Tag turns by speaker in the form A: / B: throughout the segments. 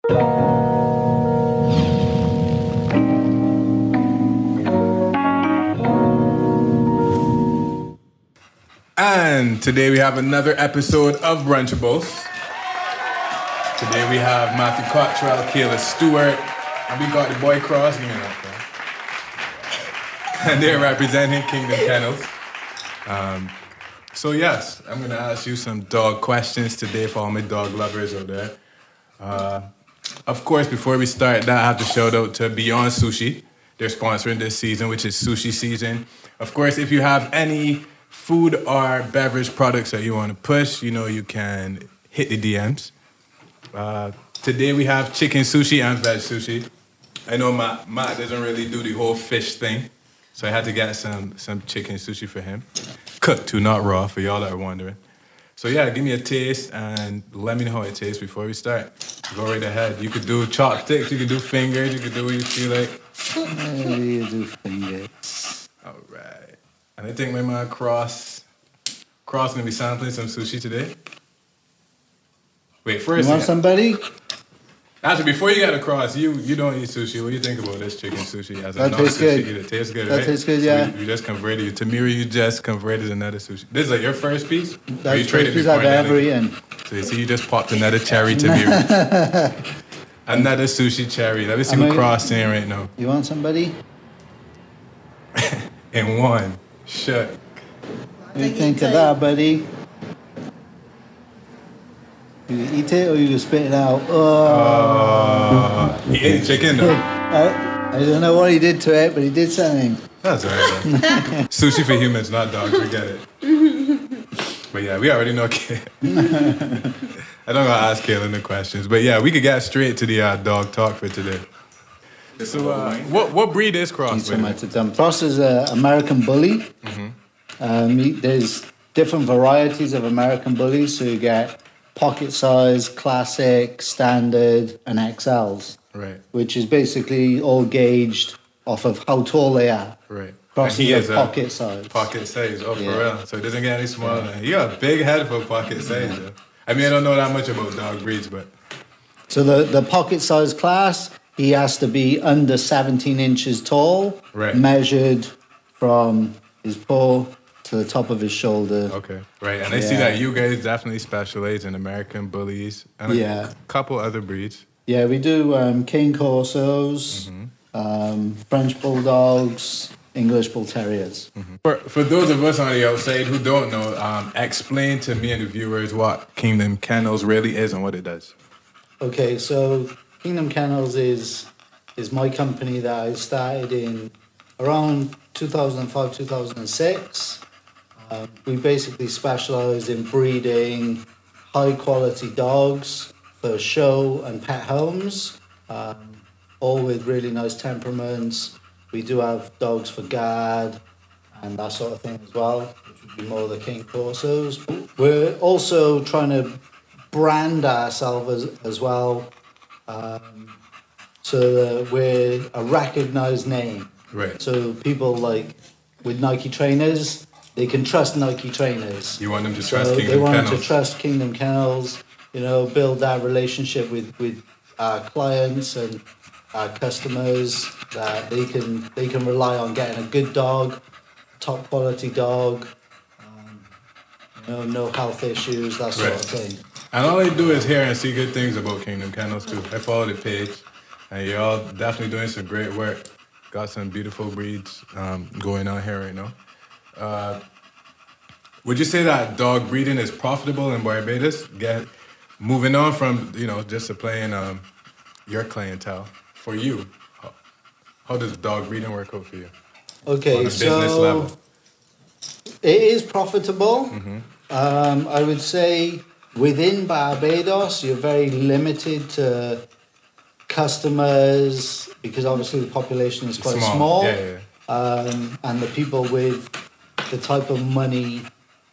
A: And today we have another episode of Brunchables. Today we have Matthew Cottrell, Kayla Stewart, and we got the boy Cross. Give me that, and they're representing Kingdom Kennels. So yes, I'm gonna ask you some dog questions today for all my dog lovers out there. Of course, before we start that, I have to shout out to Beyond Sushi. They're sponsoring this season, which is sushi season. Of course, if you have any food or beverage products that you want to push, you know you can hit the DMs. Today we have chicken sushi and veg sushi. I know Matt doesn't really do the whole fish thing, so I had to get some chicken sushi for him. Cooked too, not raw, for y'all that are wondering. So yeah, give me a taste and let me know how it tastes before we start. Go right ahead. You could do chopsticks, you could do fingers, you could do what you feel like.
B: You do fingers.
A: All right. And I think my man Cross gonna be sampling some sushi today. Wait, first.
B: You want somebody?
A: Actually, before you get across, you don't eat sushi. What do you think about this chicken sushi as a
B: That tastes good.
A: eater? It tastes good,
B: That
A: right?
B: tastes good,
A: So
B: yeah.
A: you just converted. Tamira, you just converted another sushi. This is like your first piece? Or
B: That's
A: you
B: the
A: traded
B: first piece
A: before
B: I've
A: that?
B: ever eaten.
A: So you see, you just popped another cherry, Tamira. Another sushi cherry. Let me see what Cross saying right now.
B: You want somebody?
A: In one. Shut.
B: What do you think of that, buddy? You eat it or you spit it out?
A: He ate chicken though.
B: I don't know what he did to it, but he did something.
A: That's all right. Sushi for humans, not dogs. We get it. But yeah, we already know. I don't gotta ask Kaylin the questions, but yeah, we could get straight to the dog talk for today. So, what breed is Cross?
B: Cross is an American Bully. There's different varieties of American Bullies, so you get pocket size, classic, standard, and XLs.
A: Right.
B: Which is basically all gauged off of how tall they are.
A: Right.
B: Cross
A: and he
B: is
A: is
B: pocket size.
A: Pocket size, for
B: Yeah.
A: real. So it doesn't get any smaller than you got a big head for pocket size. Though. I mean, I don't know that much about dog breeds, but.
B: So the pocket size class, he has to be under 17 inches tall,
A: right.
B: Measured from his paw to the top of his shoulder.
A: Okay, right. And I see that you guys definitely specialize in American Bullies and a couple other breeds.
B: Yeah, we do Cane Corsos, French Bulldogs, English Bull Terriers.
A: For those of us on the outside who don't know, explain to me and the viewers what Kingdom Kennels really is and what it does.
B: Okay, so Kingdom Kennels is my company that I started in around 2005, 2006. We basically specialize in breeding high-quality dogs for show and pet homes, all with really nice temperaments. We do have dogs for guard and that sort of thing as well, which would be more the Cane Corsos. We're also trying to brand ourselves as well, so that we're a recognized name.
A: Right.
B: So people like with Nike trainers, they can trust Nike trainers.
A: You want them to trust Kingdom Kennels.
B: They want them to trust Kingdom Kennels, build that relationship with our clients and our customers, that they can rely on getting a good dog, top quality dog, no health issues, that sort of thing.
A: And all I do is hear and see good things about Kingdom Kennels too. I follow the page, and you're all definitely doing some great work. Got some beautiful breeds going on here right now. Would you say that dog breeding is profitable in Barbados? Moving on from just supplying your clientele, for you, how does dog breeding work out for you?
B: Okay,
A: on a business level?
B: It is profitable. I would say within Barbados, you're very limited to customers because obviously the population is quite small. And the people with the type of money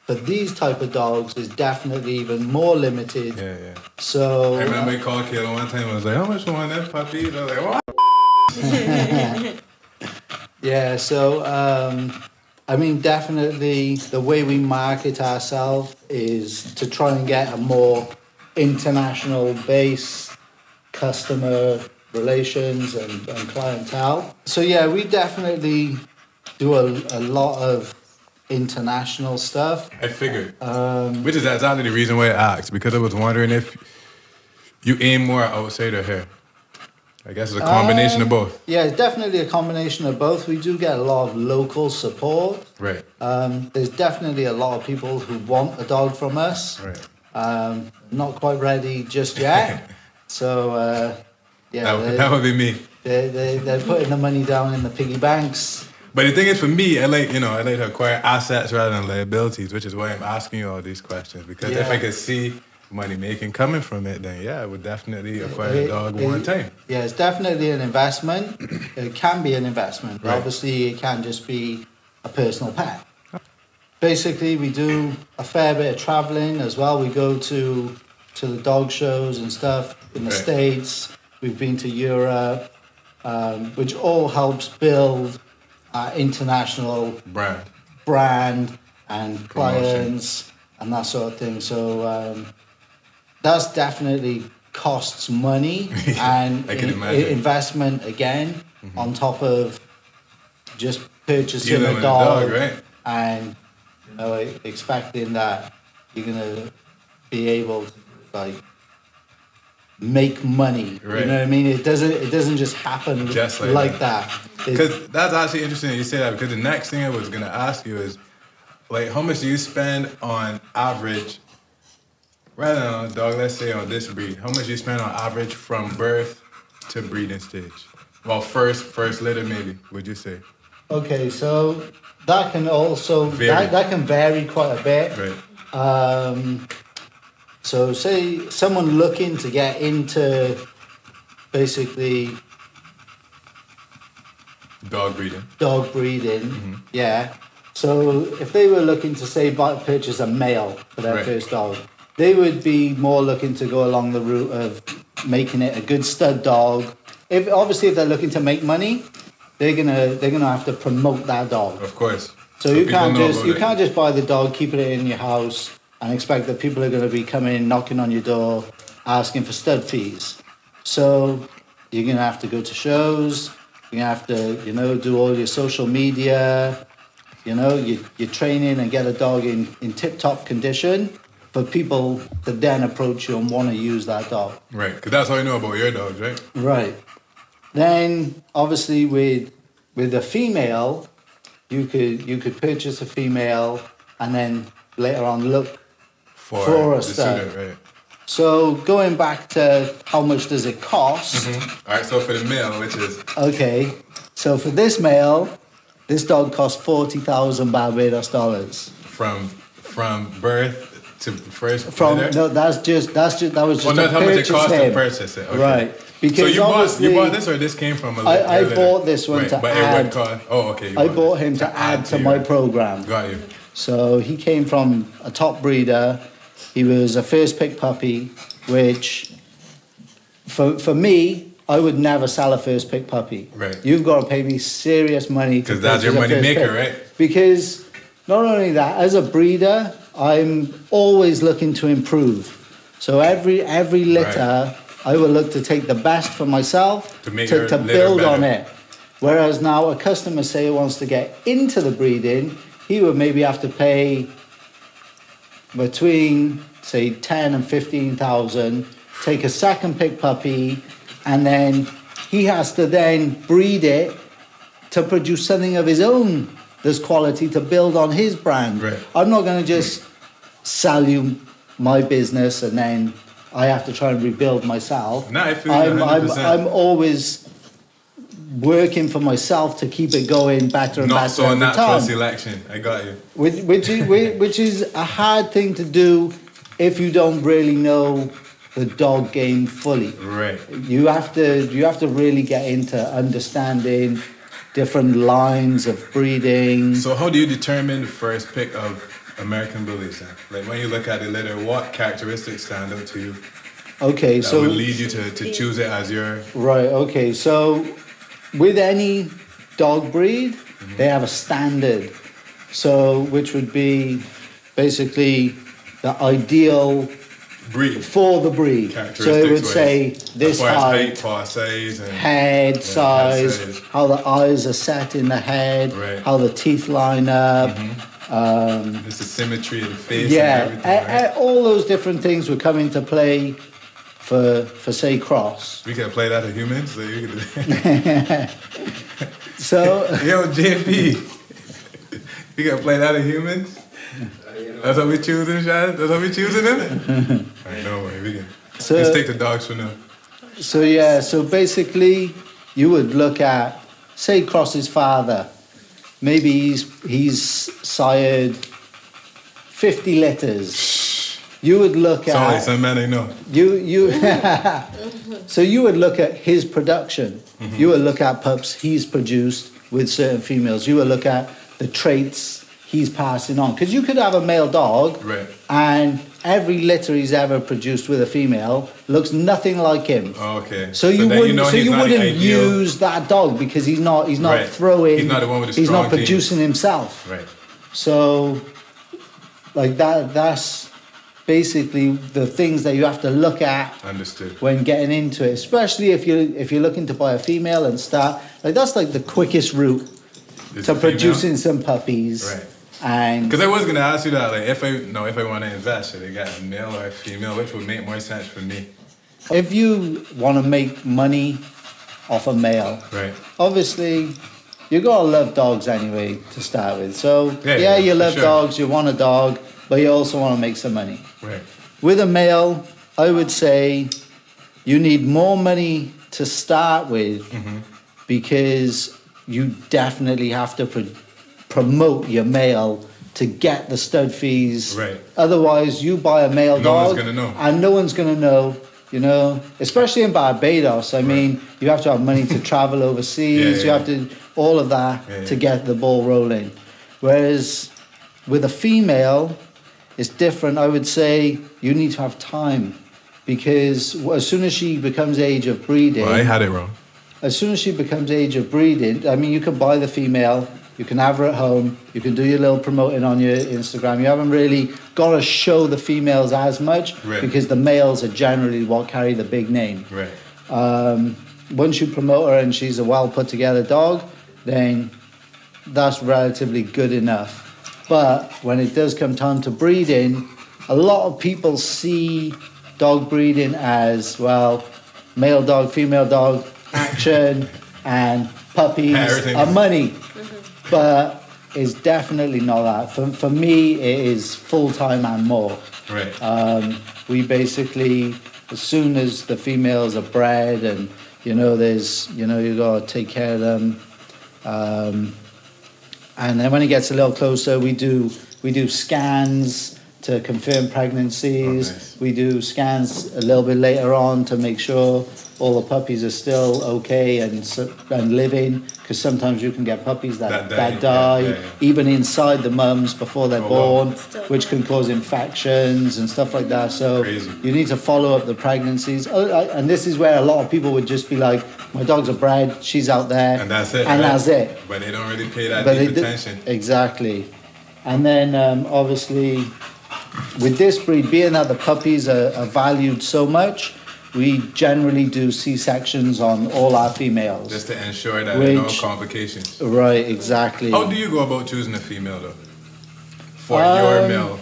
B: for these type of dogs is definitely even more limited. So
A: I remember I called Kayla one time. I was like, "How much for that puppy?" I was like, "What?"
B: So definitely the way we market ourselves is to try and get a more international base customer relations and clientele. So yeah, we definitely do a lot of international stuff.
A: I figured. Which is exactly the reason why I asked, because I was wondering if you aim more outside or here. I guess it's a combination of both.
B: Yeah, it's definitely a combination of both. We do get a lot of local support.
A: Right.
B: There's definitely a lot of people who want a dog from us.
A: Right.
B: Not quite ready just yet. So, yeah.
A: That would be me.
B: They're putting the money down in the piggy banks.
A: But the thing is, for me, I like to acquire assets rather than liabilities, which is why I'm asking you all these questions. Because if I could see money making coming from it, then I would definitely acquire a dog one time.
B: Yeah, it's definitely an investment. It can be an investment.
A: Right.
B: Obviously, it can just be a personal pet. Basically, we do a fair bit of traveling as well. We go to the dog shows and stuff in the States. We've been to Europe, which all helps build our international brand and clients and that sort of thing. So that's definitely costs money and investment again on top of just purchasing a dog,
A: right?
B: And expecting that you're gonna be able to make money.
A: Right.
B: You know what I mean? It doesn't just happen
A: just
B: like that.
A: Because that's actually interesting that you say that, because the next thing I was gonna ask you is, how much do you spend on average, rather than on a dog, let's say on this breed, how much do you spend on average from birth to breeding stage? Well, first litter maybe, would you say?
B: Okay, so that can also that can vary quite a bit.
A: Right.
B: So say someone looking to get into basically
A: dog breeding.
B: Yeah. So if they were looking to say purchase a male for their first dog, they would be more looking to go along the route of making it a good stud dog. If they're looking to make money, they're gonna have to promote that dog.
A: Of course.
B: So you can't just buy the dog, keep it in your house, and expect that people are going to be coming, knocking on your door, asking for stud fees. So you're going to have to go to shows. You're going to have to, do all your social media. You're training and get a dog in tip-top condition for people to then approach you and want to use that dog.
A: Right, because that's all you know about your dogs, right?
B: Right. Then, obviously, with a female, you could purchase a female and then later on look for a stud.
A: Right.
B: So going back to how much does it cost?
A: All right, so for the male, which is...
B: Okay, so for this male, this dog costs $40,000 Barbados dollars.
A: From birth to first
B: litter? No, that was just
A: how much it cost to purchase it. Okay.
B: Right. Because
A: so you bought this, or this came from a litter?
B: I bought this one to add. I bought him to add to my program.
A: Got you.
B: So he came from a top breeder. He was a first pick puppy, which for me, I would never sell a first pick puppy.
A: Right.
B: You've got to pay me serious money.
A: Because that's your money maker, right?
B: Because not only that, as a breeder, I'm always looking to improve. So every litter, I will look to take the best for myself to build on it. Whereas now a customer, say, wants to get into the breeding, he would maybe have to pay between, say, 10 and 15,000, take a second pick puppy, and then he has to then breed it to produce something of his own that's quality to build on his brand.
A: Right.
B: I'm not going to just sell you my business and then I have to try and rebuild myself.
A: No, I feel
B: I'm always working for myself to keep it going better and better every time.
A: Not so natural selection. I got you.
B: Which is a hard thing to do if you don't really know the dog game fully.
A: Right.
B: You have to really get into understanding different lines of breeding.
A: So how do you determine the first pick of American Bullies then? Like when you look at the litter, what characteristics stand out to you?
B: Okay,
A: that would lead you to choose it as your...
B: Right, okay. So with any dog breed, they have a standard. So which would be basically the ideal
A: breed.
B: for the breed. So it would
A: Characteristics
B: say
A: wise.
B: this
A: As far as height,
B: height,
A: paw size, and
B: head size,
A: size.
B: how the eyes are set in the head,
A: Right.
B: how the teeth line up.
A: It's the symmetry of the face
B: Yeah,
A: and everything, right?
B: all those different things would come into play for say cross.
A: We can play that to humans. So you can
B: So
A: Yo, JP. You can play that to humans? That's what we choosing, Shad? That's what we choosing them? I know, man. We can.
B: So-
A: Let's take the dogs for now.
B: So yeah, so basically, you would look at, say, Cross's father. Maybe he's sired 50 litters. You would look
A: Sorry,
B: at
A: some man I know.
B: you. So you would look at his production. You would look at pups he's produced with certain females. You would look at the traits he's passing on. Because you could have a male dog,
A: Right.
B: and every litter he's ever produced with a female looks nothing like him.
A: Oh, okay.
B: So you
A: then
B: wouldn't,
A: he's not the ideal-
B: use that dog because he's not
A: Right.
B: throwing.
A: He's not the one with the
B: he's not
A: strong genes.
B: producing himself.
A: Right.
B: So, like that's basically the things that you have to look at
A: Understood.
B: when getting into it. Especially if you're looking to buy a female and start, like that's like the quickest route
A: Is
B: to
A: it female?
B: producing some puppies.
A: Right.
B: And
A: Because I was gonna ask you that, like, if I want to invest, should I get a male or a female? Which would make more sense for me?
B: if you want to make money off a male,
A: Right.
B: obviously you gotta love dogs anyway to start with. So
A: Yeah,
B: you
A: for
B: love
A: sure.
B: dogs, you want a dog, but you also want to make some money.
A: Right.
B: With a male, I would say you need more money to start with
A: Mm-hmm.
B: because you definitely have to promote your male to get the stud fees.
A: Right.
B: Otherwise, you buy a male
A: No
B: dog
A: one's gonna know.
B: and no one's going to know. You know, especially in Barbados. I mean, you have to have money to travel overseas.
A: Yeah,
B: You have to all of that
A: Yeah,
B: to
A: yeah.
B: get the ball rolling. Whereas with a female, it's different. I would say you need to have time because as soon as she becomes age of breeding,
A: Well, I had it wrong.
B: as soon as she becomes age of breeding, I mean, you can buy the female, you can have her at home, you can do your little promoting on your Instagram. You haven't really got to show the females as much
A: Right.
B: because the males are generally what carry the big name.
A: Right.
B: Once you promote her and she's a well put together dog, then that's relatively good enough. But when it does come time to breeding, a lot of people see dog breeding as, well, male dog, female dog, action, and puppies
A: Everything.
B: and money. But it's definitely not that. For me, it is full-time and more.
A: Right.
B: We basically, as soon as the females are bred and, you got to take care of them. And then when it gets a little closer, we do scans to confirm pregnancies.
A: Oh, nice.
B: We do scans a little bit later on to make sure all the puppies are still okay and living. Because sometimes you can get puppies that die,
A: yeah.
B: even inside the mums before they're
A: Oh,
B: born,
A: wow.
B: which can cause infections and stuff like that. So
A: Crazy.
B: you need to follow up the pregnancies. And this is where a lot of people would just be like, my dog's are bred, she's out there.
A: And that's it.
B: And
A: right?
B: that's it.
A: But they don't really pay that
B: But
A: deep
B: they do-
A: attention.
B: Exactly. And then obviously with this breed, being that the puppies are valued so much, we generally do C-sections on all our females.
A: Just to ensure that there are no
B: Which-
A: complications.
B: Right, exactly.
A: How do you go about choosing a female though? For your male,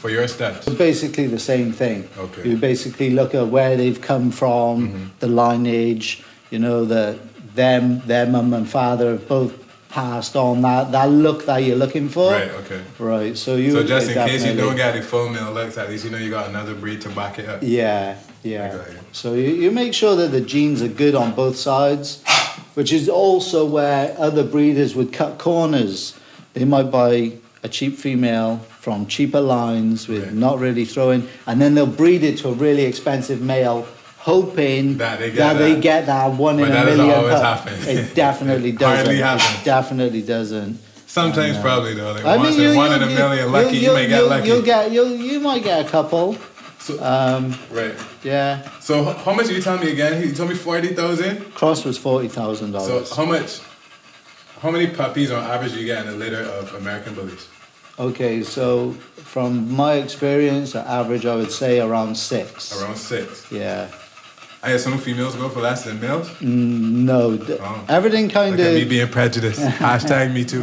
A: for your stats.
B: Basically the same thing.
A: Okay.
B: You basically look at where they've come from, the lineage, their mum and father have both passed on that look that you're looking for.
A: Right. Okay.
B: Right. So
A: So just in case you
B: definitely-
A: don't get the full male looks, at least you know you got another breed to back it up.
B: Yeah.
A: I got you.
B: So you make sure that the genes are good on both sides, which is also where other breeders would cut corners. They might buy a cheap female from cheaper lines with
A: Right.
B: not really throwing, and then they'll breed it to a really expensive male, hoping
A: That they
B: they
A: get
B: get that one
A: But
B: in a
A: that doesn't
B: million.
A: always
B: pup.
A: happen.
B: It definitely
A: It
B: doesn't.
A: hardly
B: It
A: happens.
B: definitely doesn't.
A: Sometimes probably though. Like
B: I
A: once
B: mean,
A: in one in a million lucky, you may get lucky.
B: You might get a couple.
A: So, right.
B: Yeah.
A: So how much did you tell me again? He told me 40,000.
B: Cross was $40,000.
A: So how many puppies on average do you get in a litter of American bullies?
B: Okay, so from my experience, the average I would say around 6.
A: Around 6.
B: Yeah.
A: I assume females go for less than males.
B: No,
A: Oh.
B: everything kind
A: Look at me
B: of
A: being prejudiced. Hashtag me too.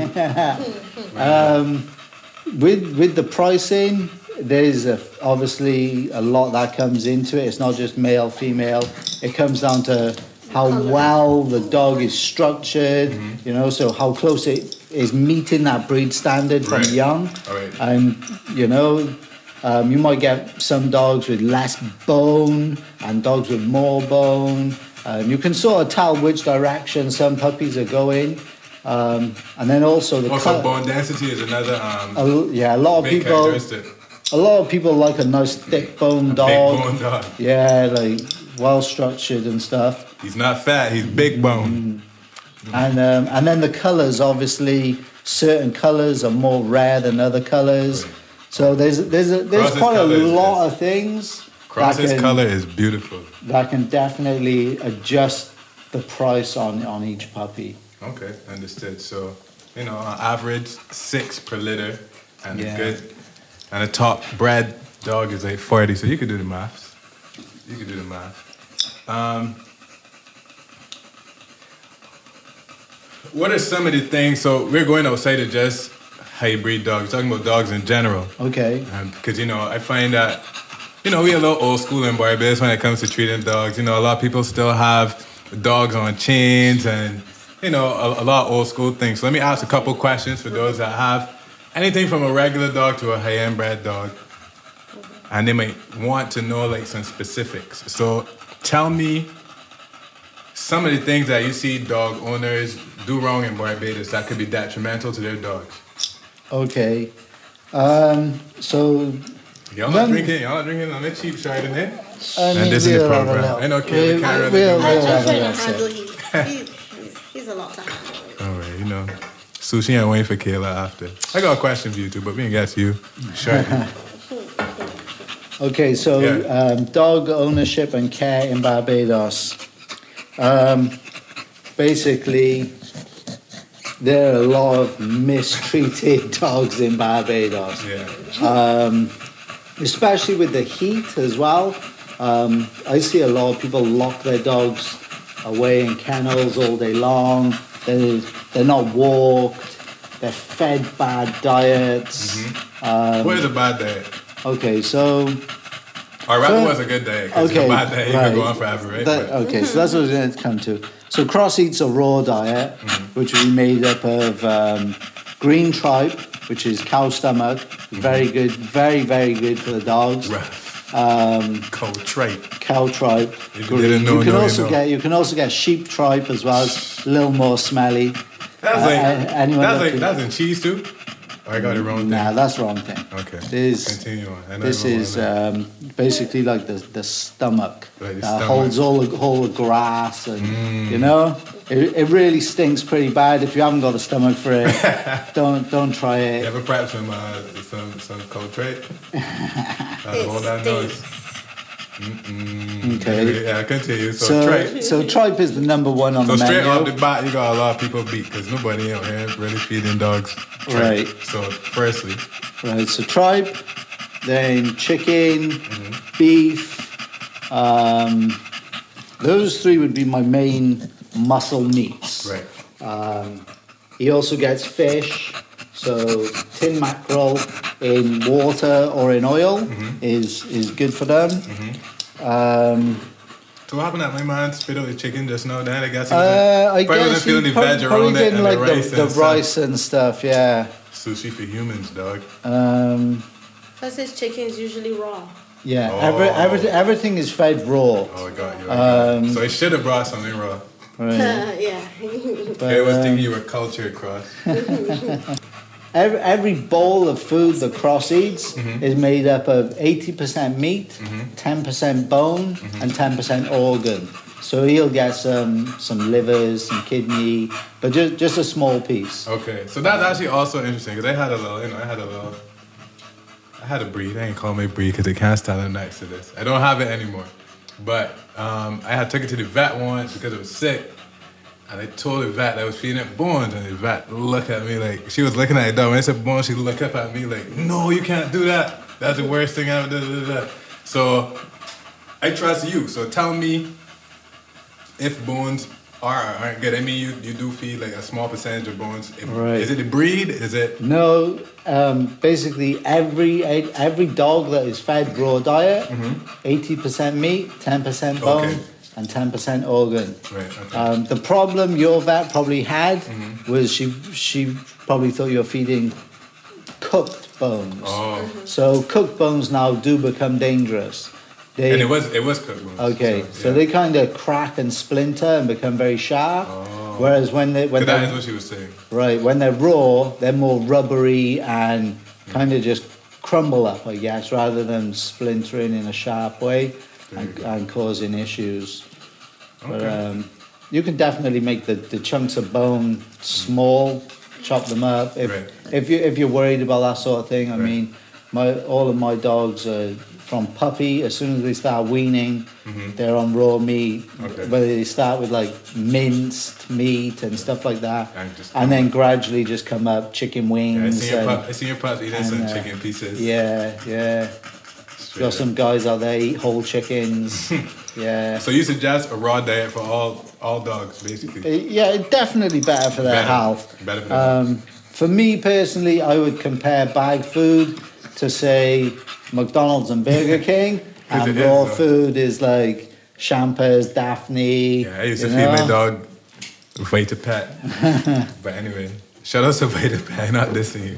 B: with the pricing. There's obviously a lot that comes into it. It's not just male, female. It comes down to how well the dog is structured. You know, so how close it is meeting that breed standard from
A: Right.
B: young.
A: Right.
B: And you know, you might get some dogs with less bone and dogs with more bone. You can sort of tell which direction some puppies are going. And then also the
A: Also, bone density is another
B: yeah, a lot of
A: big
B: people.
A: characteristic.
B: A lot of people like a nice thick bone dog.
A: Big bone dog.
B: Yeah, like well structured and stuff.
A: He's not fat. He's big bone.
B: And then the colours, obviously, certain colours are more rare than other colours.
A: Right.
B: So there's
A: Cross's
B: quite a
A: colour
B: lot of things
A: Cross's color is beautiful.
B: that can definitely adjust the price on each puppy.
A: Okay, understood. So, you know, on average 6 per litter, and
B: Yeah.
A: a top bred dog is like 40. So you could do the maths. You could do the math. What are some of the things? So we're going outside of just hybrid dogs. Talking about dogs in general.
B: Okay.
A: Because, you know, I find that, you know, we're a little old school in Barbados when it comes to treating dogs. You know, a lot of people still have dogs on chains and, you know, a lot of old school things. So let me ask a couple questions for those that have anything from a regular dog to a high-end bred dog. And they might want to know, like, some specifics. So tell me some of the things that you see dog owners do wrong in Barbados that could be detrimental to their dogs.
B: Okay. So
A: Y'all not drinking on the cheap Chardonnay?
B: I mean,
A: And this is the
B: we'll have a
A: program.
B: little-
A: I know Kayla can't really
B: we'll-
A: do
B: we'll
A: much.
B: have a
C: I'm trying
B: little
C: to
B: sip.
C: handle he's a lot to handle.
A: All right, you know. Sushi and waiting for Kayla after. I got a question for you too, but we can get to you shortly.
B: Okay, so
A: Yeah.
B: dog ownership and care in Barbados. Basically, there are a lot of mistreated dogs in Barbados,
A: Yeah.
B: especially with the heat as well. I see a lot of people lock their dogs away in kennels all day long. They're not walked. They're fed bad diets.
A: What is a bad diet?
B: Okay, so
A: Or rather,
B: So-
A: was a good diet. Because
B: okay,
A: a bad diet, you
B: right.
A: could go on forever, right?
B: Okay, so that's what we're going to come to. So Cross eats a raw diet, which will be made up of green tripe, which is cow stomach, very good, very, very good for the dogs.
A: Cold tripe.
B: Cow tripe,
A: If you didn't know,
B: you can
A: now you
B: also
A: know.
B: you can also get sheep tripe as well. It's a little more smelly.
A: That's like,
B: anyone
A: that's
B: that
A: like,
B: can-
A: that's in cheese too? Or I got it wrong
B: Nah,
A: thing?
B: that's the wrong thing.
A: Okay.
B: This
A: Continue on. I know
B: this
A: I'm wrong
B: is
A: on
B: basically like the stomach
A: Like the
B: that
A: stomach.
B: holds all the grass and you know it really stinks pretty bad. If you haven't got a stomach for it, don't try
A: You
B: it.
A: ever prep some cold tripe? Hold that noise.
B: Okay.
A: Yeah, continue. So, tripe.
B: So tripe is the number one on
A: So
B: the
A: straight off
B: menu.
A: the bat, you got a lot of people beat because nobody out here really feeding dogs tripe.
B: Right.
A: So firstly,
B: Right. So tripe, then chicken,
A: Mm-hmm.
B: beef. Those three would be my main muscle meats.
A: right.
B: He also gets fish, so tin mackerel in water or in oil is good for them.
A: So what happened that my man spit out the chicken just now? Then I guess he
B: I
A: probably
B: guess
A: wasn't feeling the
B: he
A: veg
B: probably
A: around it
B: didn't
A: and
B: like
A: the rice
B: the
A: and stuff.
B: rice and stuff. Yeah.
A: Sushi for humans, dog.
C: Plus his chicken's usually raw.
B: Yeah.
A: Oh.
B: Everything is fed raw.
A: Oh, I got you. I got you. So he should have brought something raw.
B: Right.
C: Yeah.
A: I was thinking you were cultured, Cross.
B: Every bowl of food that Cross eats is made up of 80% meat, 10% bone, and 10% organ. So he'll get some livers, some kidney, but just a small piece.
A: Okay, so that's actually also interesting because I had a breed. I ain't call my breed because they can't stand up next to this. I don't have it anymore, but I had took it to the vet once because it was sick, And I told the vet that I was feeding it bones, and the vet looked at me like, she was looking at the dog. When I said bones, she looked up at me like, no, you can't do that. That's the worst thing ever. Da, da, da. So I trust you. So tell me if bones are or aren't good. I mean, you do feed like a small percentage of bones.
B: Right.
A: Is it the breed? Is it?
B: No, basically every dog that is fed raw diet, 80% meat, 10% bone,
A: Okay.
B: and 10% organ.
A: Right, okay.
B: The problem your vet probably had was she probably thought you were feeding cooked bones.
A: Oh.
B: So cooked bones now do become dangerous. They,
A: And it was cooked bones.
B: okay, so
A: yeah.
B: they kind of crack and splinter and become very sharp. Whereas when
A: That
B: they're
A: is what she was saying.
B: right, when they're raw, they're more rubbery and kind of just crumble up, I guess, rather than splintering in a sharp way and causing issues. But
A: Okay.
B: you can definitely make the chunks of bone small, chop them up.
A: Right.
B: If you're worried about that sort of thing, I
A: Right.
B: mean, all of my dogs are from puppy. As soon as they start weaning, they're on raw meat.
A: Okay.
B: Whether they start with like minced meat and stuff like that,
A: And just
B: and then gradually just come up chicken
A: Yeah,
B: wings.
A: I seen your pups eating some chicken pieces.
B: Yeah.
A: Straight
B: Got
A: up.
B: some guys out there eat whole chickens. Yeah.
A: So you suggest a raw diet for all dogs, basically.
B: Yeah, definitely better for their health.
A: Better for their
B: For me personally, I would compare bag food to say McDonald's and Burger King, and
A: it is,
B: raw
A: though.
B: food is like Champers, Daphne.
A: Yeah, I used to
B: you
A: feed my
B: know?
A: dog Vita Pet. But anyway, shout out to Vita Pet, not this you.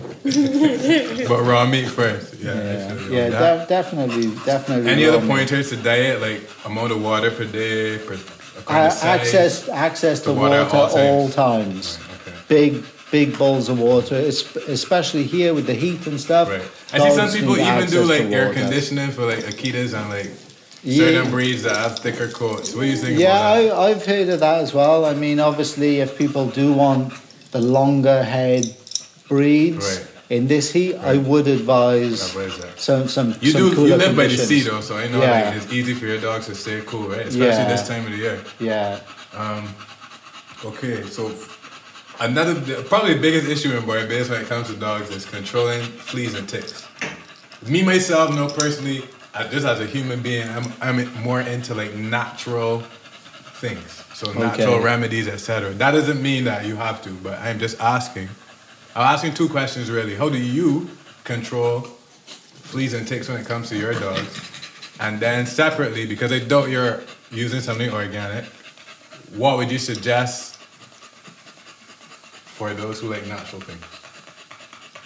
A: But raw meat first. Yeah, actually,
B: Yeah,
A: that.
B: definitely.
A: Any
B: raw
A: other
B: meat.
A: pointers to diet, like amount of water per day, according to size?
B: Access to
A: To
B: water,
A: water at all
B: all times.
A: Okay.
B: Big bowls of water, especially here with the heat and stuff.
A: Right. I see some
B: dogs
A: people
B: need
A: even do
B: access
A: like
B: to
A: air
B: water.
A: conditioning for like Akitas and like
B: Yeah.
A: certain breeds that have thicker coats. What do you think
B: Yeah,
A: about that?
B: I've heard of that as well. I mean, obviously, if people do want the longer head breeds
A: Right.
B: in this heat, I would advise
A: Yeah, what is that?
B: some.
A: You
B: some
A: do. You
B: cooler
A: live by the
B: conditions.
A: sea though, so I know
B: Yeah.
A: like it's easy for your dogs to stay cool, right? Especially
B: Yeah.
A: this time of the year.
B: Yeah.
A: Okay, so probably the biggest issue in Barbados when it comes to dogs is controlling fleas and ticks. Me myself, know personally, just as a human being, I'm more into like natural things, so natural
B: Okay.
A: remedies, etc. That doesn't mean that you have to, but I'm just asking. I'm asking two questions really. How do you control fleas and ticks when it comes to your dogs? And then separately, because I doubt you're using something organic, what would you suggest for those who like natural things?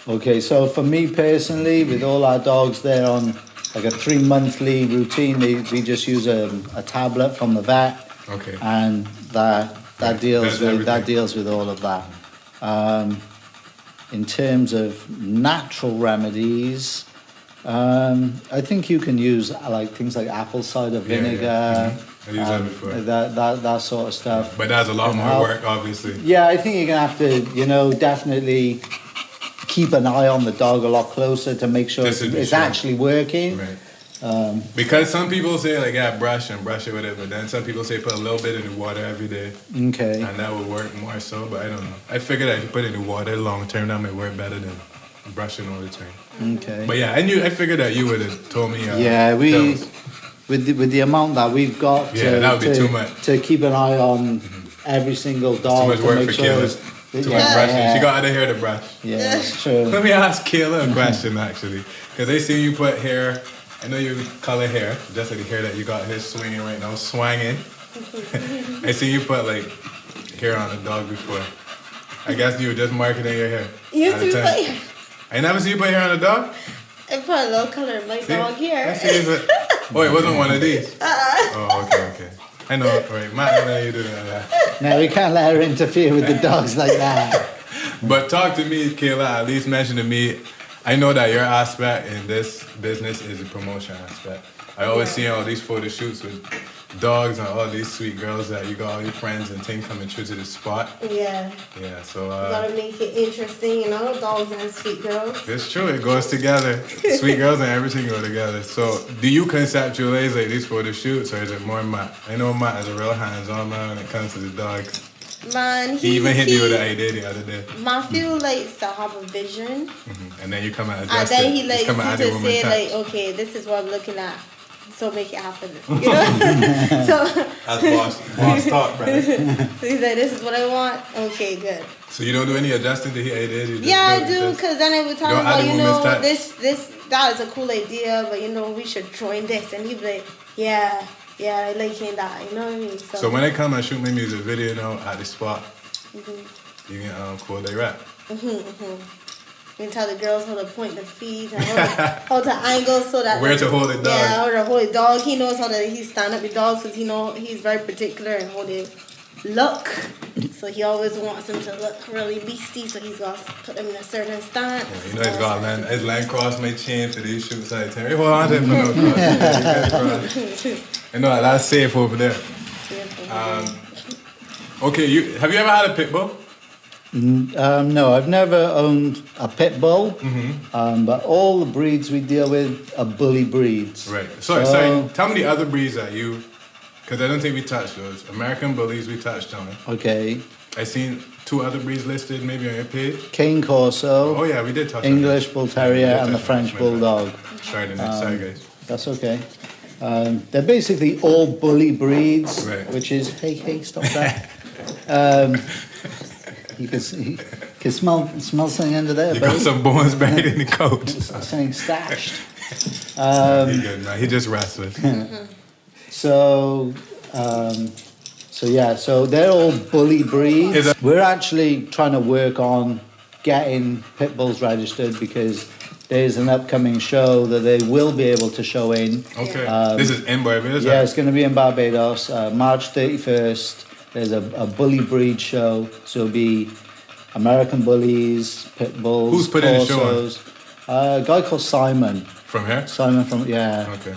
B: Okay, so for me personally, with all our dogs, they're on like a 3 monthly routine. We just use a tablet from the vet,
A: Okay.
B: and that
A: Right,
B: deals
A: that's
B: with all of that. In terms of natural remedies, I think you can use like things like apple cider vinegar,
A: I used that before.
B: that sort of stuff.
A: But that's a lot
B: can
A: more
B: help.
A: work, obviously.
B: Yeah, I think you're gonna have to, definitely keep an eye on the dog a lot closer to make sure
A: Just to be
B: it's
A: sure.
B: actually working.
A: Right. Because some people say like, yeah, brush it with it, but then some people say put a little bit in the water every day,
B: Okay.
A: and that would work more so. But I don't know. I figured that if you put it in the water long term, that might work better than brushing all the time.
B: Okay.
A: But yeah, I figured that you would have told me.
B: Yeah,
A: pills.
B: with the amount that we've got
A: Yeah, that would be too much.
B: to keep an eye on every single dog
A: Too much
B: to
A: work
B: make
A: for
B: sure
A: Kayla.
B: it's-
A: Too much brushing. She got out of hair to brush.
B: Yeah, it's true.
A: Let me ask Kayla a question actually, because I see you put hair. I know you color hair, just like the hair that you got here swinging right now, swanging. I see you put like hair on a dog before. I guess you were just marketing your hair.
C: You
A: at
C: used
A: the
C: to
A: time.
C: put,
A: I never see you put hair on a dog.
C: I put a little color in my
A: See?
C: dog
A: I
C: here.
A: see you put, oh, it wasn't one of these. Oh, okay. I know, right? Matt, know you do that.
B: No, we can't let her interfere with the dogs like that.
A: But talk to me, Kayla. At least mention to me. I know that your aspect in this business is the promotion aspect. I always see all these photo shoots with dogs and all these sweet girls that you got all your friends and things coming through to the spot.
C: Yeah.
A: Yeah, so
C: Gotta make it interesting, dogs and sweet girls.
A: it's true. It goes together. Sweet girls and everything go together. So do you conceptualize like these photo shoots, or is it more Matt? I know Matt is a real hands-on man when it comes to the dogs.
C: Man,
A: He even hit me with an idea the other day.
C: Man, feel likes to have a vision.
A: And then you come and
C: And
A: adjust
C: then
A: it.
C: he
A: Just come and
C: likes
A: add
C: to
A: the woman
C: say
A: touch.
C: like, okay, this is what I'm looking at. So make it happen. You know? So
A: That's boss talk, brother.
C: he's like, this is what I want. Okay, good.
A: So you don't do any adjusting to his ideas? You just
C: Yeah, I
A: it,
C: do,
A: just-
C: because then I would tell
A: Don't
C: him
A: add
C: about,
A: the
C: you
A: woman's
C: know,
A: touch.
C: that is a cool idea, but you know, we should join this. And he'd be like, yeah, I like hearing that. You know what I mean?
A: So when I come and shoot my music video, you know, at the spot,
C: Mm-hmm.
A: you can call they rap.
C: You can tell the girls how to point the feet and how to angle so that
A: Where to hold the dog.
C: Yeah, how to hold the dog. He knows how to stand up with dogs because he's very particular and how they look. So he always wants them to look really beastie. So he's got to put them in a certain stance.
A: Yeah, you know, he's got land. His land cross my chin for these shoots. I tell you, hold on to it for no cross. You know, that's safe over there. Okay, have you ever had a pit bull?
B: No, I've never owned a pit bull, but all the breeds we deal with are bully breeds.
A: Right. Sorry. Tell me the other breeds that you, because I don't think we touched those. American bullies we touched on.
B: Okay,
A: I seen 2 other breeds listed maybe on your page.
B: Cane Corso,
A: Oh yeah, we did touch on
B: English
A: that.
B: Bull
A: Yeah,
B: Terrier,
A: we did
B: and the
A: touch on
B: French
A: that.
B: Bulldog.
A: Sorry, guys.
B: That's okay. They're basically all bully breeds,
A: Right.
B: which is, hey, stop that. You can smell something under there,
A: You got
B: buddy.
A: some bones buried in the coat.
B: Something stashed.
A: He good, man. He just wrestling.
B: So they're all bully breeds.
A: Is that-
B: We're actually trying to work on getting pit bulls registered because there's an upcoming show that they will be able to show in.
A: Okay. This is in Barbados?
B: Yeah, it's going to be in Barbados, March 31st. There's a bully breed show, so it'll be American bullies, pit bulls.
A: Who's putting the show on?
B: Corsos. A guy called Simon.
A: From here?
B: Simon from
A: Okay.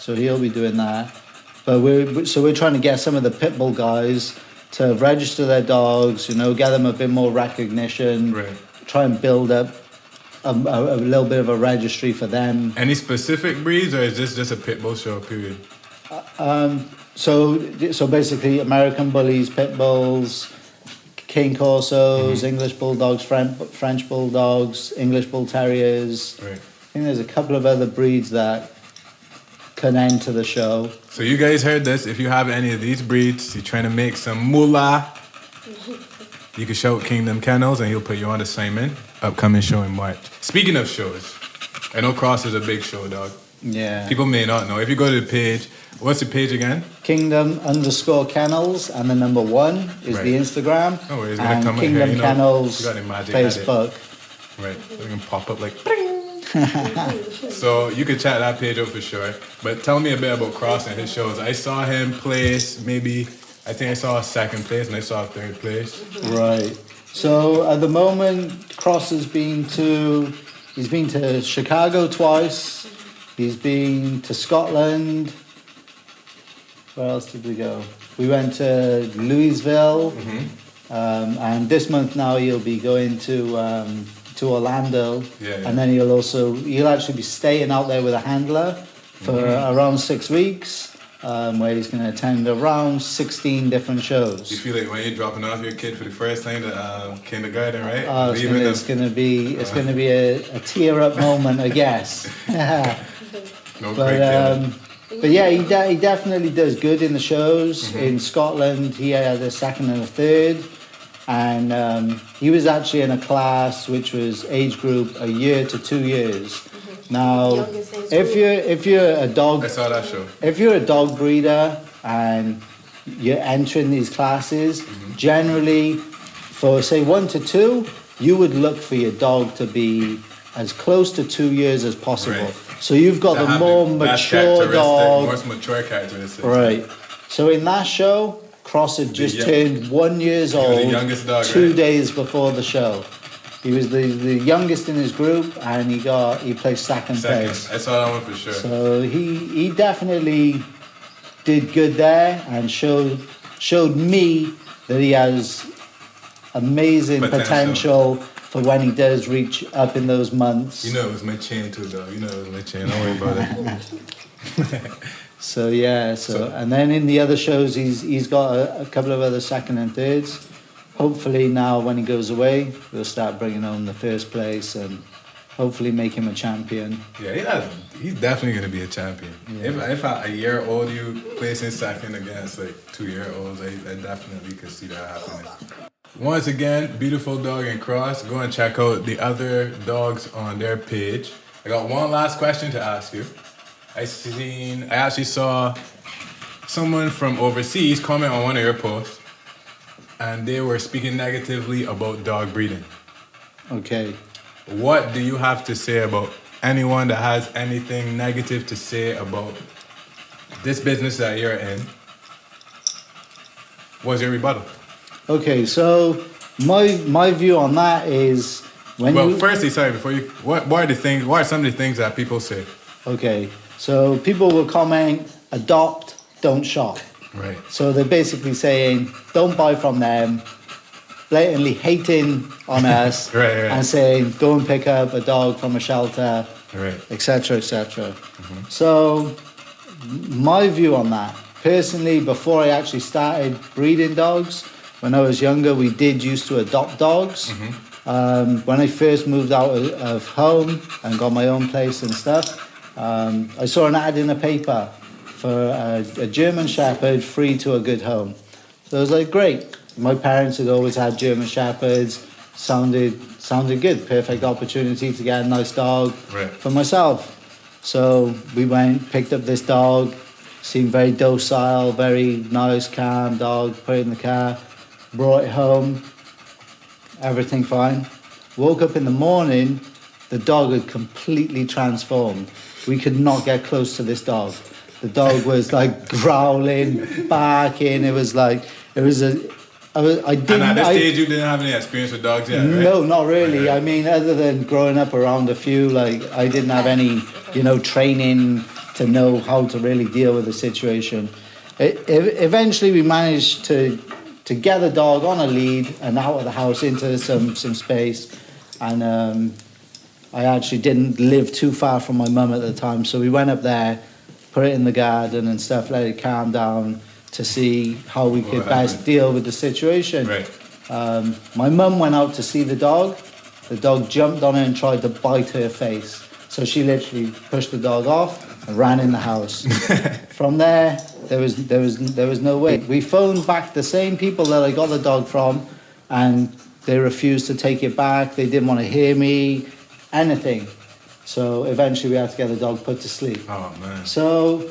B: So he'll be doing that. But we're trying to get some of the pit bull guys to register their dogs. You know, get them a bit more recognition.
A: Right.
B: Try and build up a little bit of a registry for them.
A: Any specific breeds, or is this just a pit bull show, period?
B: So basically, American bullies, pit bulls, Cane Corsos, English bulldogs, French bulldogs, English bull terriers.
A: Right.
B: I think there's a couple of other breeds that can enter the show.
A: So you guys heard this. If you have any of these breeds, you're trying to make some moolah, you can show Kingdom Kennels and he'll put you on assignment. Upcoming show in March. Speaking of shows, I know Cross is a big show, dog.
B: Yeah.
A: People may not know. If you go to the page, what's the page again?
B: Kingdom_Kennels and the number 1 is
A: Right.
B: the Instagram.
A: No worries, when I
B: and
A: come in
B: Kingdom
A: here, you know,
B: Kennels
A: you got the magic at it.
B: Facebook.
A: Right. So it can pop up like. So you can check that page out for sure. But tell me a bit about Cross and his shows. I saw him place I think I saw 2nd place and I saw 3rd place.
B: Right. So at the moment, Cross he's been to Chicago twice. He's been to Scotland. Where else did we go? We went to Louisville. And this month now he'll be going to Orlando.
A: Yeah.
B: And then he'll actually be staying out there with a handler for around 6 weeks. Where he's going to attend around 16 different shows.
A: You feel like when you're dropping off your kid for the first time to kindergarten, right?
B: Oh, it's
A: Leaving
B: gonna be a tear up moment, I guess.
A: No great feeling.
B: But yeah, he definitely does good in the shows. In Scotland, he had a 2nd and a 3rd, and he was actually in a class which was age group a year to 2 years. Now,
C: Youngest age
B: if you're a dog
A: I saw that show.
B: if you're a dog breeder and you're entering these classes, generally for say 1 to 2, you would look for your dog to be as close to 2 years as possible.
A: Right.
B: So you've got
A: To
B: the
A: have
B: more
A: best
B: mature
A: characteristic,
B: dog.
A: Most mature characteristics.
B: Right. So in that show, Cross had just
A: young-
B: turned 1 year
A: was the
B: old
A: youngest dog,
B: 2
A: right?
B: days before the show. He was the youngest in his group, and he placed second place.
A: I saw that one for sure.
B: So he definitely did good there and showed me that he has amazing potential for when he does reach up in those months.
A: You know it was my chain too, though. You know it was my chain. Don't worry about it.
B: So yeah, and then in the other shows, he's got a couple of other second and thirds. Hopefully now when he goes away, we'll start bringing home the first place and hopefully make him a champion.
A: Yeah, he's definitely gonna be a champion. Yeah. If at a year old you placing second against like 2-year-olds, I definitely could see that happening. Once again, beautiful dog and cross. Go and check out the other dogs on their page. I got one last question to ask you. I actually saw someone from overseas comment on one of your posts, and they were speaking negatively about dog breeding.
B: Okay.
A: What do you have to say about anyone that has anything negative to say about this business that you're in? What's your rebuttal?
B: Okay, so my view on that is
A: firstly, sorry, before you, what are some of the things that people say?
B: Okay, so people will comment, adopt, don't shop.
A: Right.
B: So they're basically saying, don't buy from them, blatantly hating on us,
A: right.
B: and saying, go and pick up a dog from a shelter,
A: right,
B: etc., etc. So my view on that, personally, before I actually started breeding dogs, when I was younger, we did used to adopt dogs. When I first moved out of home and got my own place and stuff, I saw an ad in the paper for a German Shepherd free to a good home. So I was like, great. My parents had always had German Shepherds. Sounded good. Perfect opportunity to get a nice dog for myself. So we went, picked up this dog. Seemed very docile, very nice, calm dog. Put it in the car, brought it home. Everything fine. Woke up in the morning, the dog had completely transformed. We could not get close to this dog. The dog was like growling, barking. I didn't.
A: And at this stage, you didn't have any experience with dogs yet, right?
B: No, not really.
A: Right.
B: I mean, other than growing up around a few, like I didn't have any, training to know how to really deal with the situation. Eventually, we managed to get the dog on a lead and out of the house into some space, and I actually didn't live too far from my mum at the time, so we went up there, put it in the garden and stuff, let it calm down to see how we could best deal with the situation.
A: Right.
B: My mum went out to see the dog. The dog jumped on her and tried to bite her face. So she literally pushed the dog off and ran in the house. From there was no way. We phoned back the same people that I got the dog from, and they refused to take it back. They didn't want to hear me, anything. So eventually we had to get the dog put to sleep.
A: Oh man.
B: So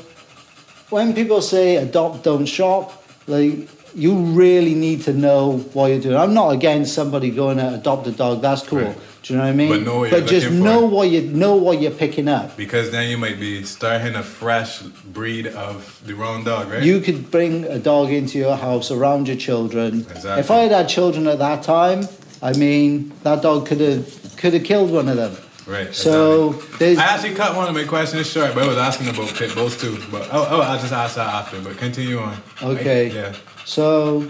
B: when people say adopt, don't shop, like, you really need to know what you're doing. I'm not against somebody going to adopt a dog. That's cool.
A: Right.
B: Do you know what I mean?
A: But know what you're
B: just
A: looking
B: know what you're picking up.
A: Because then you might be starting a fresh breed of the wrong dog, right?
B: You could bring a dog into your house around your children.
A: Exactly.
B: If I had children at that time, I mean, that dog could have killed one of them.
A: Right.
B: So
A: exactly. I actually cut one of my questions short, but I was asking about pit bulls too. But I'll just ask that after. But continue on.
B: Okay.
A: Yeah.
B: So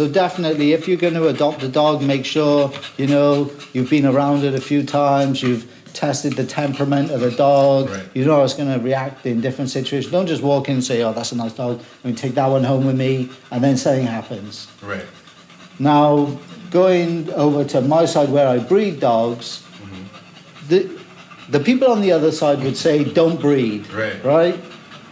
B: definitely, if you're going to adopt a dog, make sure you've been around it a few times. You've tested the temperament of the dog.
A: Right.
B: You know how it's going to react in different situations. Don't just walk in and say, "Oh, that's a nice dog. Let me take that one home with me," and then something happens.
A: Right.
B: Now, going over to my side where I breed dogs, the people on the other side would say, "Don't breed." Right.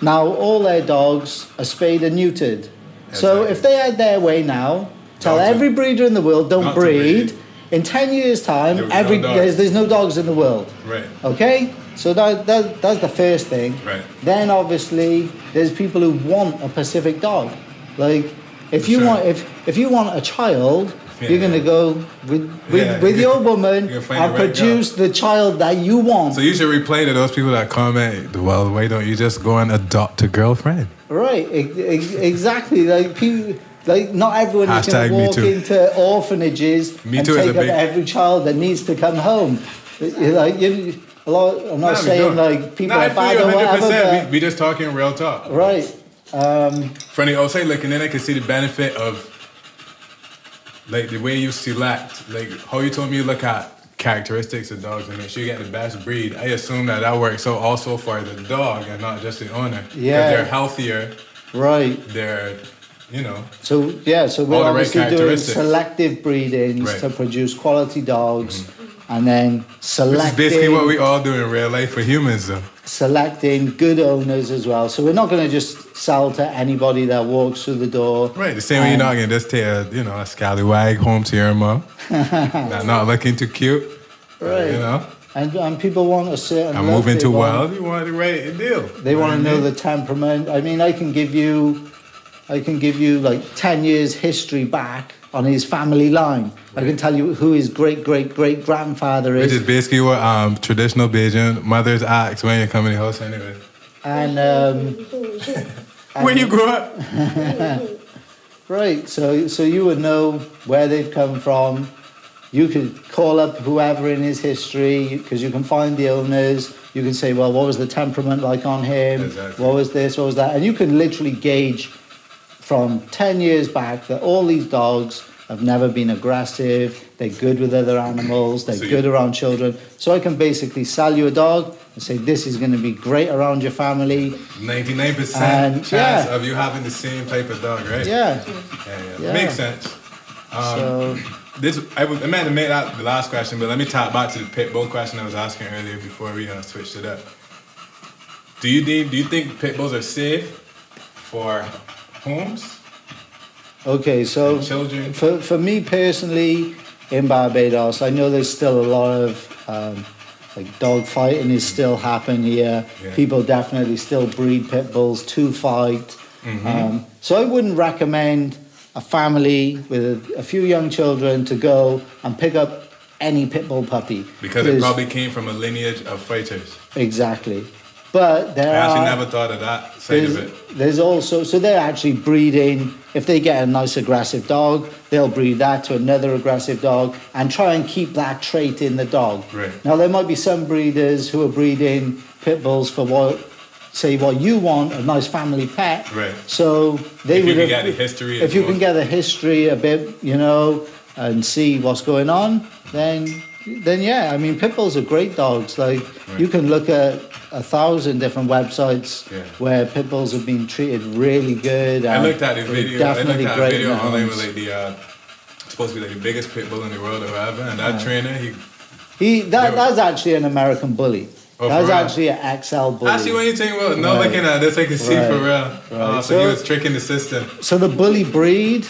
B: Now, all their dogs are spayed and neutered. So if they had their way now, tell every breeder in the world, don't breed. In 10 years' time, there's no dogs in the world.
A: Right.
B: Okay? So that's the first thing.
A: Right.
B: Then obviously there's people who want a specific dog. Like if you want a child, you're gonna go with your woman and produce the child that you want.
A: So you should replay to those people that comment, well, why don't you just go and adopt a girlfriend?
B: Right, exactly. Like people, like not everyone is going to walk into orphanages and take up every child that needs to come home. Like I'm not saying like people are bad or whatever. But
A: we just talking real talk.
B: Right.
A: From the outside looking in, I can see the benefit of like the way you select, like how you told me you look at characteristics of dogs and make sure you get the best breed. I assume that works so also for the dog and not just the owner. 'Cause they're healthier.
B: Right.
A: They're, you know.
B: So we're
A: all the right
B: obviously doing
A: characteristics.
B: selective breedings
A: Right.
B: to produce quality dogs, and then
A: Which is
B: selecting
A: basically what we all do in real life for humans, though.
B: selecting good owners as well. So we're not going to just sell to anybody that walks through the door.
A: Right, the same way you're not gonna just take a scallywag home to your mom. not looking too cute.
B: Right.
A: You know.
B: And people want a certain
A: I'm
B: look.
A: moving
B: They
A: too
B: want-
A: wild. You want the right deal.
B: They want to know the temperament. I mean, I can give you like 10 years history back on his family line. I can tell you who his great grandfather
A: Which
B: is.
A: is basically what traditional Bajan mothers ask when you come in the house anyway.
B: And
A: When you grew up.
B: right, so you would know where they've come from. You could call up whoever in his history because you can find the owners. You can say, well, what was the temperament like on him?
A: Exactly.
B: What was this? What was that? And you can literally gauge from 10 years back that all these dogs have never been aggressive. They're good with other animals. They're
A: So
B: good around children. So I can basically sell you a dog and say, this is going to be great around your family.
A: 99%
B: And,
A: chance
B: yeah.
A: of you having the same type of dog, right?
B: Yeah.
A: Yeah. Makes sense.
B: So,
A: I meant to make that the last question, but let me tap back to the pit bull question I was asking earlier before we switched it up. Do you think pit bulls are safe for homes?
B: okay, so
A: And children?
B: for me personally, in Barbados, I know there's still a lot of like dog fighting is still happening here.
A: Yeah.
B: People definitely still breed pit bulls to fight. So I wouldn't recommend a family with a few young children to go and pick up any pit bull puppy.
A: Because it probably came from a lineage of fighters.
B: Exactly. But there
A: I actually
B: are...
A: never thought of that side of it.
B: There's also, so they're actually breeding, if they get a nice aggressive dog, they'll breed that to another aggressive dog and try and keep that trait in the dog.
A: Right.
B: Now, there might be some breeders who are breeding pit bulls for what you want, a nice family pet.
A: Right.
B: So they
A: If you
B: would
A: can
B: have,
A: get the history
B: if
A: as
B: you
A: well.
B: can get the history a bit, and see what's going on, then yeah, I mean, pit bulls are great dogs. Like, you can look at 1,000 different websites where pit bulls have been treated really good.
A: I
B: and
A: looked at the
B: they're
A: video.
B: definitely
A: I looked at a
B: great
A: video
B: in the
A: online
B: homes.
A: with like the supposed to be like the biggest pit bull in the world or whatever, and that trainer
B: That's actually an American bully.
A: Oh,
B: That's
A: for real?
B: actually an XL bully.
A: Actually, when you think about
B: Right.
A: looking at this, I can see for real.
B: Right.
A: So
B: So-
A: he was tricking the system.
B: So the bully breed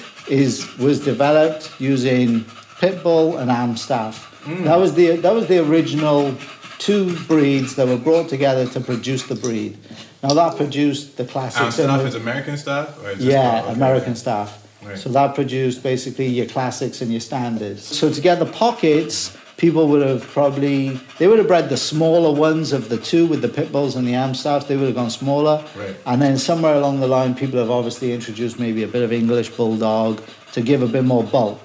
B: was developed using pit bull and Amstaff. That was the original two breeds that were brought together to produce the breed. Now that produced the classics. and
A: Stuff
B: the-
A: is American stuff? Or it's just
B: Yeah,
A: okay.
B: American staff.
A: Right.
B: So that produced basically your classics and your standards. So to get the pockets, people would have bred the smaller ones of the two with the pit bulls and the Amstaffs. They would have gone smaller.
A: Right.
B: And then somewhere along the line, people have obviously introduced maybe a bit of English bulldog to give a bit more bulk.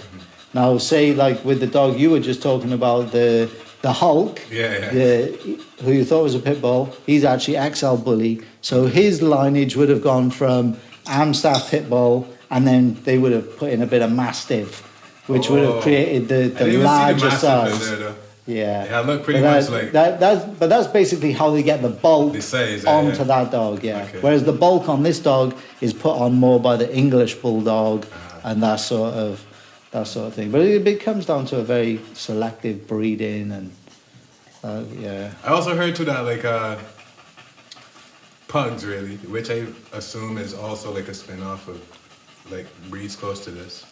B: Now, say like with the dog you were just talking about, the Hulk, who you thought was a pit bull, he's actually XL bully. So his lineage would have gone from Amstaff pit bull, and then they would have put in a bit of Mastiff, which would have created
A: I didn't
B: the
A: even
B: larger
A: see the Mastiff in
B: size.
A: there, though.
B: Yeah.
A: Yeah, it looked pretty
B: But
A: much like
B: that's basically how they get the bulk
A: the size.
B: onto that dog, yeah.
A: Okay.
B: Whereas the bulk on this dog is put on more by the English bulldog and that sort of thing. But it comes down to a very selective breeding and yeah.
A: I also heard too that like pugs really, which I assume is also like a spin-off of like breeds close to this.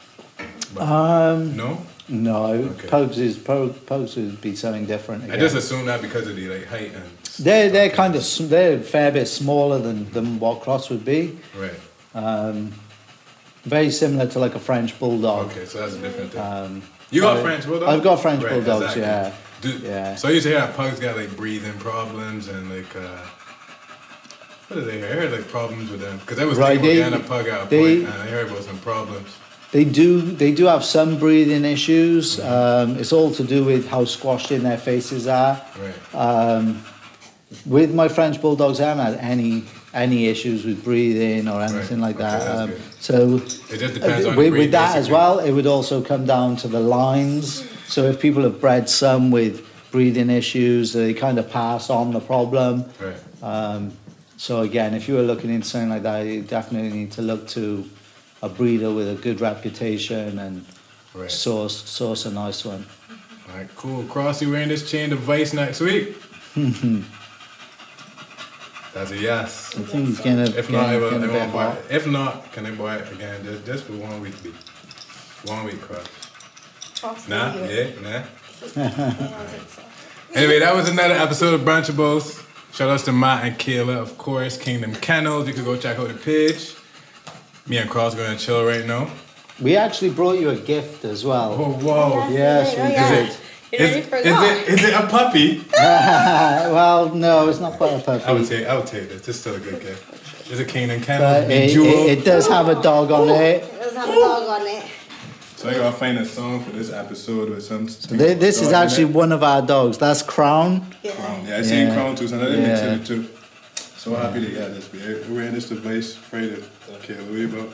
A: But, no?
B: No,
A: Okay.
B: Pugs would be something different.
A: I
B: Again.
A: just assume that because of the like height and
B: They're kind of they're a fair bit smaller than what cross would be.
A: right.
B: Very similar to like a French bulldog.
A: Okay, so that's a different thing. You got French bulldogs?
B: I've got French
A: Right,
B: bulldogs,
A: exactly.
B: yeah.
A: So I used to hear that pugs got like breathing problems and like what did I hear? I heard like problems with them because I was
B: Right,
A: thinking about getting a pug at a point and I heard about some problems.
B: They do have some breathing issues. It's all to do with how squashed in their faces are.
A: Right.
B: With my French bulldogs, I haven't had any issues with breathing or anything
A: Right,
B: like that.
A: okay, that's
B: So
A: It just depends on the breed,
B: with that as
A: basically.
B: well, it would also come down to the lines So if people have bred some with breathing issues, they kind of pass on the problem.
A: Right.
B: So again, if you were looking into something like that, you definitely need to look to a breeder with a good reputation and
A: Right.
B: source a nice one.
A: All right, cool. Crossy wearing this chain device next week. That's a yes.
B: I think he's gonna.
A: If not, I
B: gonna be
A: won't buy
B: hot.
A: it. If not, can I buy it again just for 1 week? 1 week, Cross. Nah, yeah, nah. Anyway, that was another episode of Brunchables. Shout outs to Matt and Kayla, of course. Kingdom Kennels. You can go check out the page. Me and Cross going to chill right now.
B: We actually brought you a gift as well.
A: Oh, whoa.
B: Yes, we did.
A: Is it a puppy?
B: Well, no, it's not quite a puppy.
A: I would take this. It's still a good gift. It's a Kingdom
B: But
A: Kennels. Bejeweled.
B: it does have a dog on it.
C: It does have a dog on it.
A: So I gotta find a song for this episode with some.
B: This is actually one of our dogs. That's Crown.
A: Crown. Yeah, I seen
B: Yeah.
A: Crown too, so another mix
B: Yeah.
A: of it too. So happy to get this. We're in this device Friday. Okay, what are you about?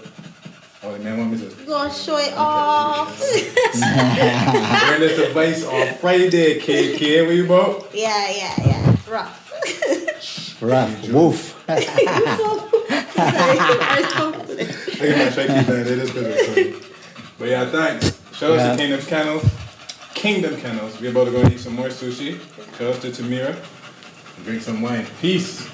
A: Oh, the man want me to.
C: Go show it off.
A: We're in this device on Friday, KK. What you about?
C: Yeah. Rough.
B: Rough. Woof.
A: Look at my shaky band. It is good. But yeah, thanks. Shout out to Kingdom Kennels. We're about to go eat some more sushi. Shout out to Tamira. And drink some wine. Peace.